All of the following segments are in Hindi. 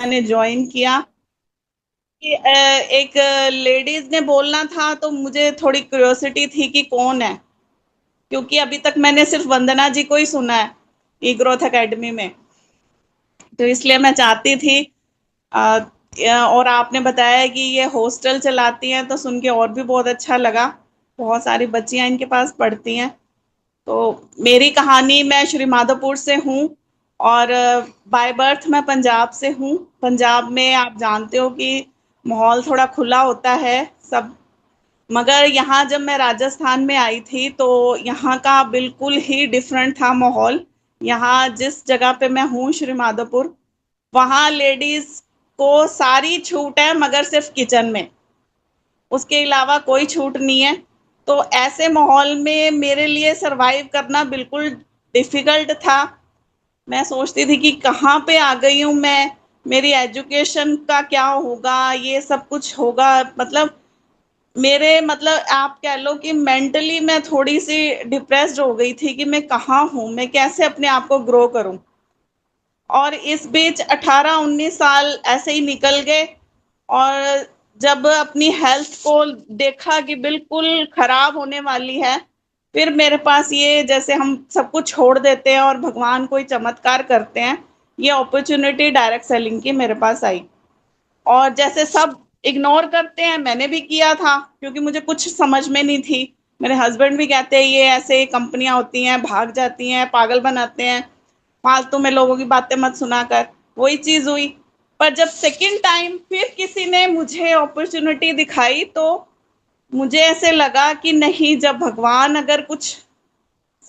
मैंने ज्वाइन किया कि एक लेडीज ने बोलना था, तो मुझे थोड़ी क्यूरियोसिटी थी कि कौन है, क्योंकि अभी तक मैंने सिर्फ वंदना जी को ही सुना है ई ग्रोथ एकेडमी में। तो इसलिए मैं चाहती थी। अ, और आपने बताया कि ये हॉस्टल चलाती हैं, तो सुन के और भी बहुत अच्छा लगा। बहुत सारी बच्चियां इनके पास पढ़ती हैं। तो मेरी कहानी, मैं श्री माधोपुर से हूँ और बाय बर्थ मैं पंजाब से हूँ। पंजाब में आप जानते हो कि माहौल थोड़ा खुला होता है सब। मगर यहाँ जब मैं राजस्थान में आई थी, तो यहाँ का बिल्कुल ही डिफरेंट था माहौल। यहाँ जिस जगह पे मैं हूँ, श्री माधोपुर, वहाँ लेडीज को सारी छूट है, मगर सिर्फ किचन में। उसके अलावा कोई छूट नहीं है। तो ऐसे माहौल में मेरे लिए सरवाइव करना बिल्कुल डिफिकल्ट था। मैं सोचती थी कि कहाँ पे आ गई हूँ मैं, मेरी एजुकेशन का क्या होगा, ये सब कुछ होगा। मतलब मेरे, मतलब आप कह लो कि मेंटली मैं थोड़ी सी डिप्रेस्ड हो गई थी कि मैं कहाँ हूँ, मैं कैसे अपने आप को ग्रो करूँ। और इस बीच 18-19 साल ऐसे ही निकल गए। और जब अपनी हेल्थ को देखा कि बिल्कुल खराब होने वाली है, फिर मेरे पास ये, जैसे हम सब कुछ छोड़ देते हैं और भगवान कोई चमत्कार करते हैं, ये अपॉर्चुनिटी डायरेक्ट सेलिंग की मेरे पास आई। और जैसे सब इग्नोर करते हैं, मैंने भी किया था, क्योंकि मुझे कुछ समझ में नहीं थी। मेरे हस्बैंड भी कहते हैं ये ऐसे कंपनियां होती हैं, भाग जाती हैं, पागल बनाते हैं, फालतू में लोगों की बातें मत सुना कर। वही चीज हुई। पर जब सेकंड टाइम फिर किसी ने मुझे अपॉर्चुनिटी दिखाई, तो मुझे ऐसे लगा कि नहीं, जब भगवान अगर कुछ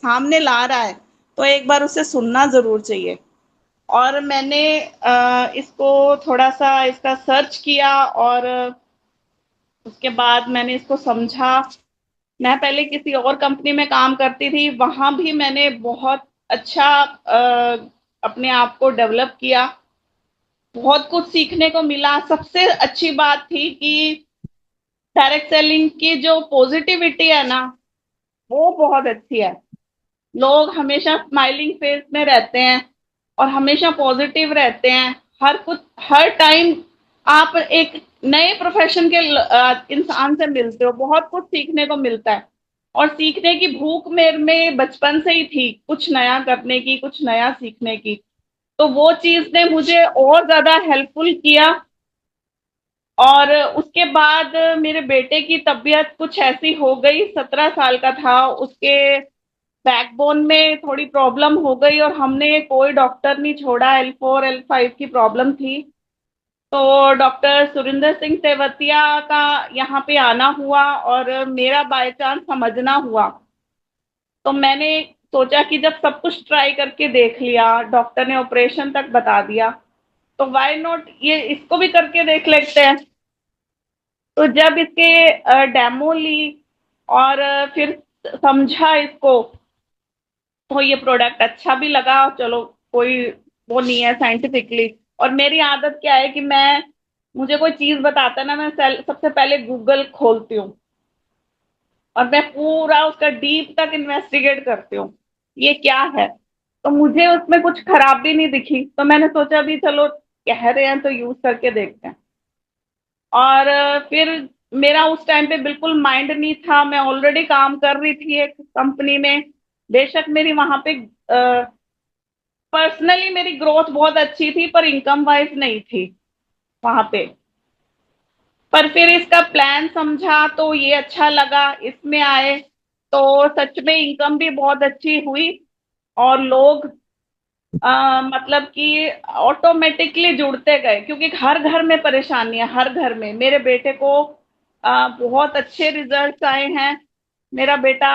सामने ला रहा है, तो एक बार उसे सुनना जरूर चाहिए। और मैंने इसको थोड़ा सा इसका सर्च किया, और उसके बाद मैंने इसको समझा। मैं पहले किसी और कंपनी में काम करती थी, वहां भी मैंने बहुत अच्छा अपने आप को डेवलप किया। बहुत कुछ सीखने को मिला। सबसे अच्छी बात थी कि डायरेक्ट सेलिंग की जो पॉजिटिविटी है ना, वो बहुत अच्छी है। लोग हमेशा स्माइलिंग फेस में रहते हैं और हमेशा पॉजिटिव रहते हैं। हर कुछ, हर टाइम आप एक नए प्रोफेशन के इंसान से मिलते हो, बहुत कुछ सीखने को मिलता है। और सीखने की भूख मेरे में बचपन से ही थी, कुछ नया करने की, कुछ नया सीखने की। तो वो चीज ने मुझे और ज्यादा हेल्पफुल किया। और उसके बाद मेरे बेटे की तबीयत कुछ ऐसी हो गई, 17 साल का था, उसके बैकबोन में थोड़ी प्रॉब्लम हो गई, और हमने कोई डॉक्टर नहीं छोड़ा। L4 L5 की प्रॉब्लम थी। तो डॉक्टर सुरिंदर सिंह तेवतिया का यहाँ पे आना हुआ, और मेरा बाय चांस समझना हुआ। तो मैंने सोचा कि जब सब कुछ ट्राई करके देख लिया, डॉक्टर ने ऑपरेशन तक बता दिया, तो व्हाई नॉट ये इसको भी करके देख लेते हैं। तो जब इसके डेमो ली और फिर समझा इसको, तो ये प्रोडक्ट अच्छा भी लगा। चलो, कोई वो नहीं है साइंटिफिकली। और मेरी आदत क्या है कि मैं, मुझे कोई चीज बताता है ना, मैं सबसे पहले गूगल खोलती हूँ और मैं पूरा उसका डीप तक इन्वेस्टिगेट करती हूँ, ये क्या है। तो मुझे उसमें कुछ खराबी नहीं दिखी, तो मैंने सोचा भी चलो कह रहे हैं तो यूज करके देखते हैं। और फिर मेरा उस टाइम पे बिल्कुल माइंड नहीं था। मैं ऑलरेडी काम कर रही थी एक कंपनी में। बेशक मेरी वहां पे पर्सनली मेरी ग्रोथ बहुत अच्छी थी, पर इनकम वाइज नहीं थी वहां पे। पर फिर इसका प्लान समझा तो ये अच्छा लगा, इसमें आए तो सच में इनकम भी बहुत अच्छी हुई। और लोग मतलब कि ऑटोमेटिकली जुड़ते गए, क्योंकि हर घर में परेशानी है, हर घर में। मेरे बेटे को बहुत अच्छे रिजल्ट्स आए हैं। मेरा बेटा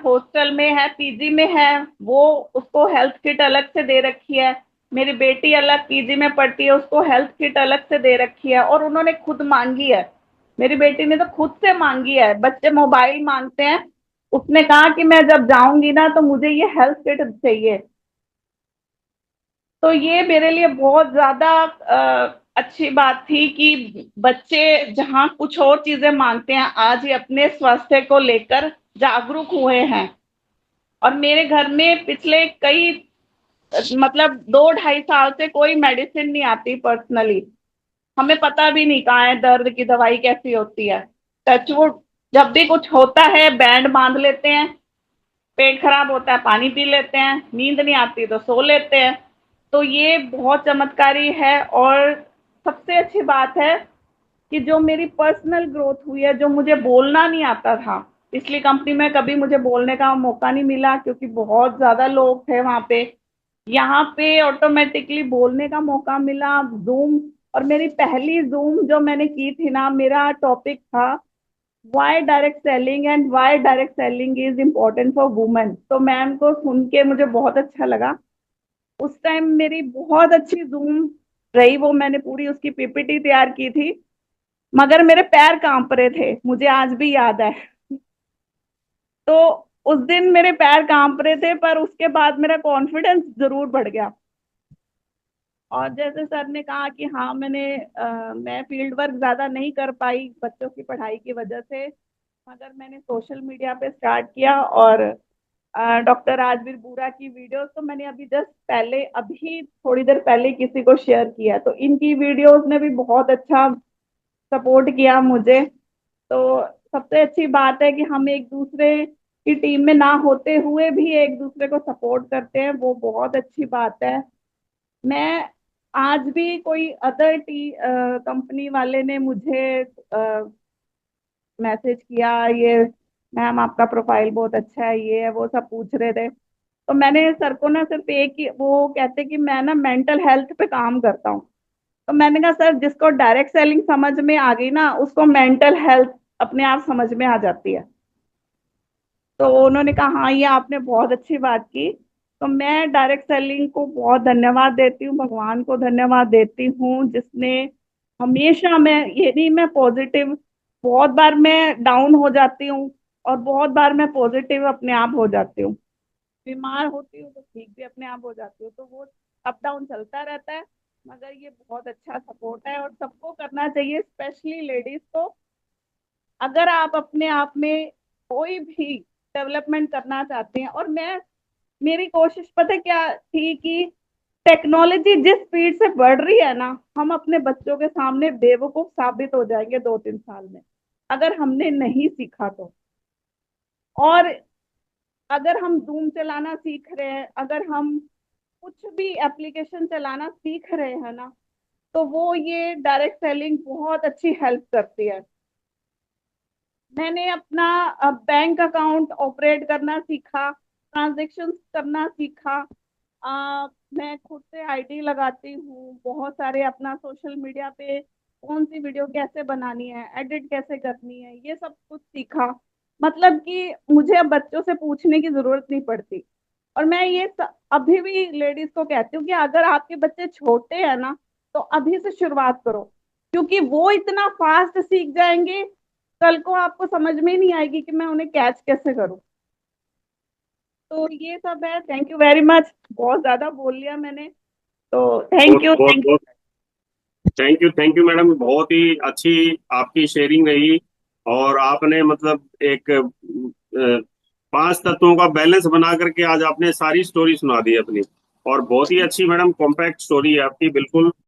हॉस्टल में है, पीजी में है। वो, उसको हेल्थ किट अलग से दे रखी है। मेरी बेटी अलग पीजी में पढ़ती है, उसको हेल्थ किट अलग से दे रखी है, और उन्होंने खुद मांगी है। मेरी बेटी ने तो खुद से मांगी है। बच्चे मोबाइल मांगते हैं, उसने कहा कि मैं जब जाऊंगी ना, तो मुझे ये हेल्थ किट चाहिए। तो ये मेरे लिए बहुत ज्यादा अच्छी बात थी कि बच्चे जहाँ कुछ और चीजें मांगते हैं, आज ये अपने स्वास्थ्य को लेकर जागरूक हुए हैं। और मेरे घर में पिछले कई मतलब 2 ढाई साल से कोई मेडिसिन नहीं आती पर्सनली। हमें पता भी नहीं कहाँ है दर्द की दवाई कैसी होती है। टचवुड, जब भी कुछ होता है बैंड बांध लेते हैं, पेट खराब होता है पानी पी लेते हैं, नींद नहीं आती तो सो लेते हैं। तो ये बहुत चमत्कारी है। और सबसे अच्छी बात है कि जो मेरी पर्सनल ग्रोथ हुई है, जो मुझे बोलना नहीं आता था, पिछली कंपनी में कभी मुझे बोलने का मौका नहीं मिला क्योंकि बहुत ज्यादा लोग थे वहां पे। यहाँ पे ऑटोमेटिकली बोलने का मौका मिला। जूम, और मेरी पहली जूम जो मैंने की थी ना, मेरा टॉपिक था why direct selling and why direct selling is important for women. तो मैम को सुन के मुझे बहुत अच्छा लगा। उस टाइम मेरी बहुत अच्छी जूम रही, वो मैंने पूरी उसकी पीपीटी तैयार की थी। मगर मेरे पैर कांप रहे थे, मुझे आज भी याद है। तो उस दिन मेरे पैर कांप रहे थे, पर उसके बाद मेरा कॉन्फिडेंस जरूर बढ़ गया। और जैसे सर ने कहा कि हाँ, मैं फील्ड वर्क ज्यादा नहीं कर पाई बच्चों की पढ़ाई की वजह से, मगर मैंने सोशल मीडिया पे स्टार्ट किया। और डॉक्टर राजवीर बूरा की वीडियोस तो मैंने अभी जस्ट पहले, अभी थोड़ी देर पहले किसी को शेयर किया, तो इनकी वीडियोस ने भी बहुत अच्छा सपोर्ट किया मुझे। तो सबसे अच्छी बात है कि हम एक दूसरे की टीम में ना होते हुए भी एक दूसरे को सपोर्ट करते हैं, वो बहुत अच्छी बात है। मैं आज भी कोई अदर टी कंपनी वाले ने मुझे मैसेज किया, ये मैम आपका प्रोफाइल बहुत अच्छा है, ये है वो, सब पूछ रहे थे। तो मैंने सर को ना सिर्फ एक ही, वो कहते कि मैं ना मेंटल हेल्थ पे काम करता हूँ। तो मैंने कहा सर, जिसको डायरेक्ट सेलिंग समझ में आ गई ना, उसको मेंटल हेल्थ अपने आप समझ में आ जाती है। तो उन्होंने कहा हाँ, ये आपने बहुत अच्छी बात की। तो मैं डायरेक्ट सेलिंग को बहुत धन्यवाद देती हूँ, भगवान को धन्यवाद देती हूँ जिसने हमेशा, मैं ये नहीं, मैं पॉजिटिव, बहुत बार मैं डाउन हो जाती हूँ और बहुत बार मैं पॉजिटिव अपने आप हो जाती हूँ। बीमार होती हूँ तो ठीक भी अपने आप हो जाती हूँ। तो वो अप डाउन चलता रहता है। मगर ये बहुत अच्छा सपोर्ट है और सबको करना चाहिए, स्पेशली लेडीज को। अगर आप अपने आप में कोई भी डेवलपमेंट करना चाहते हैं, और मैं, मेरी कोशिश पता है क्या थी कि टेक्नोलॉजी जिस स्पीड से बढ़ रही है ना, हम अपने बच्चों के सामने बेवकूफ साबित हो जाएंगे 2-3 साल में, अगर हमने नहीं सीखा तो। और अगर हम जूम चलाना सीख रहे हैं, अगर हम कुछ भी एप्लीकेशन चलाना सीख रहे हैं ना, तो वो ये डायरेक्ट सेलिंग बहुत अच्छी हेल्प करती है। मैंने अपना बैंक अकाउंट ऑपरेट करना सीखा, ट्रांजेक्शन करना सीखा। मैं खुद से आईडी लगाती हूँ बहुत सारे, अपना सोशल मीडिया पे कौन सी वीडियो कैसे बनानी है, एडिट कैसे करनी है, ये सब कुछ सीखा। मतलब कि मुझे अब बच्चों से पूछने की जरूरत नहीं पड़ती। और मैं अभी भी लेडीज को कहती हूँ कि अगर आपके बच्चे छोटे हैं ना, तो अभी से शुरुआत करो, क्योंकि वो इतना फास्ट सीख जाएंगे, कल को आपको समझ में ही नहीं आएगी कि मैं उन्हें कैच कैसे करूँ। तो ये सब है। थैंक यू वेरी मच, बहुत ज्यादा बोल लिया मैंने। तो थैंक बहुत यू, बहुत थैंक बहुत थैंक यू मैडम, बहुत ही अच्छी आपकी शेयरिंग रही। और आपने मतलब एक 5 तत्वों का बैलेंस बना करके आज आपने सारी स्टोरी सुना दी अपनी। और बहुत ही अच्छी मैडम, कॉम्पैक्ट स्टोरी है आपकी, बिल्कुल